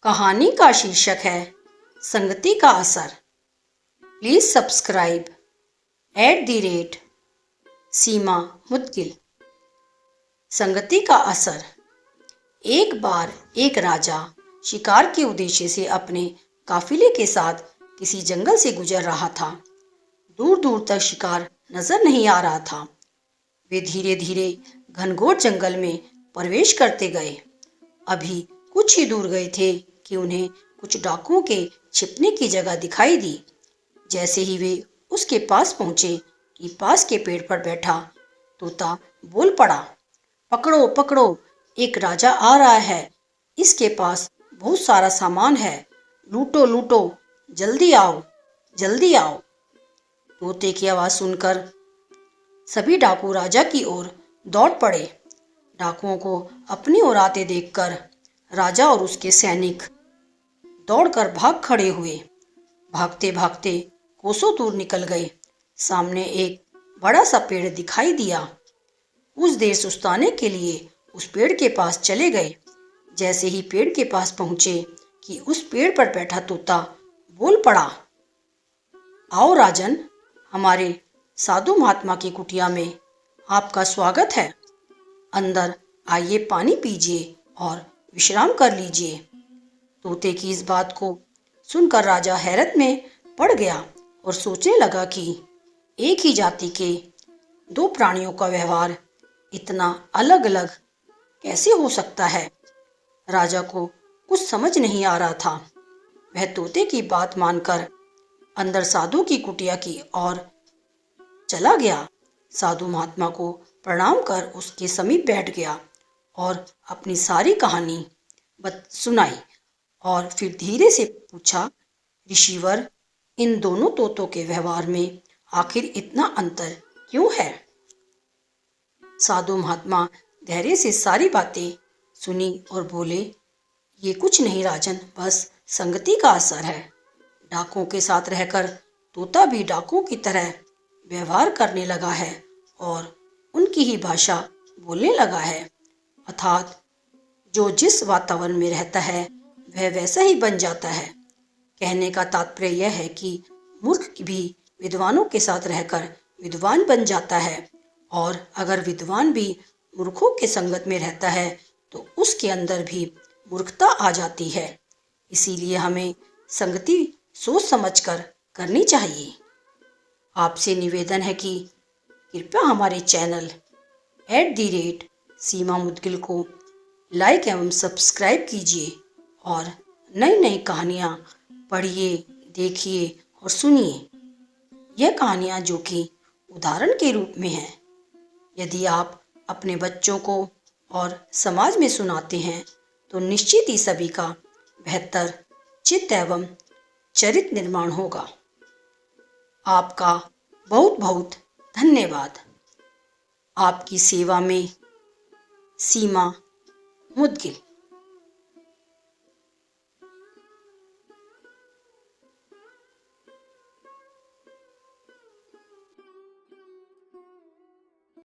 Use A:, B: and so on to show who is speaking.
A: कहानी का शीर्षक है संगति का असर। प्लीज सब्सक्राइब @सीमा मुदगिल। संगति का असर। एक बार एक राजा शिकार के उद्देश्य से अपने काफिले के साथ किसी जंगल से गुजर रहा था। दूर दूर तक शिकार नजर नहीं आ रहा था। वे धीरे धीरे घनघोर जंगल में प्रवेश करते गए। अभी कुछ ही दूर गए थे कि उन्हें कुछ डाकुओं के छिपने की जगह दिखाई दी। जैसे ही वे उसके पास पहुंचे कि पास के पेड़ पर बैठा तोता बोल पड़ा, पकड़ो पकड़ो, एक राजा आ रहा है। इसके पास बहुत सारा सामान है, लूटो लूटो, जल्दी आओ जल्दी आओ। तोते की आवाज सुनकर सभी डाकू राजा की ओर दौड़ पड़े। डाकुओं को अपनी ओर आते देखकर राजा और उसके सैनिक दौड़कर भाग खड़े हुए। भागते भागते कोसों दूर निकल गए। सामने एक बड़ा सा पेड़ दिखाई दिया। कुछ देर सुस्ताने के लिए उस पेड़ के पास चले गए। जैसे ही पेड़ के पास पहुंचे कि उस पेड़ पर बैठा तोता बोल पड़ा, आओ राजन, हमारे साधु महात्मा की कुटिया में आपका स्वागत है। अंदर आइए, पानी पीजिए और विश्राम कर लीजिए। तोते की इस बात को सुनकर राजा हैरत में पड़ गया और सोचने लगा कि एक ही जाति के दो प्राणियों का व्यवहार इतना अलग अलग कैसे हो सकता है। राजा को कुछ समझ नहीं आ रहा था। वह तोते की बात मानकर अंदर साधु की कुटिया की ओर चला गया। साधु महात्मा को प्रणाम कर उसके समीप बैठ गया और अपनी सारी कहानी सुनाई और फिर धीरे से पूछा, ऋषिवर, इन दोनों तोतों के व्यवहार में आखिर इतना अंतर क्यों है? साधु महात्मा धैर्य से सारी बातें सुनी और बोले, ये कुछ नहीं राजन, बस संगति का असर है। डाकुओं के साथ रहकर तोता भी डाकुओं की तरह व्यवहार करने लगा है और उनकी ही भाषा बोलने लगा है। अर्थात जो जिस वातावरण में रहता है वह वैसा ही बन जाता है। कहने का तात्पर्य यह है कि मूर्ख भी विद्वानों के साथ रहकर विद्वान बन जाता है, और अगर विद्वान भी मूर्खों के संगत में रहता है तो उसके अंदर भी मूर्खता आ जाती है। इसीलिए हमें संगति सोच समझकर करनी चाहिए। आपसे निवेदन है कि कृपया हमारे चैनल @सीमा मुदगिल को लाइक एवं सब्सक्राइब कीजिए और नई नई कहानियाँ पढ़िए, देखिए और सुनिए। यह कहानियाँ जो कि उदाहरण के रूप में हैं, यदि आप अपने बच्चों को और समाज में सुनाते हैं तो निश्चित ही सभी का बेहतर चित्त एवं चरित्र निर्माण होगा। आपका बहुत बहुत धन्यवाद। आपकी सेवा में सीमा मुदगिल।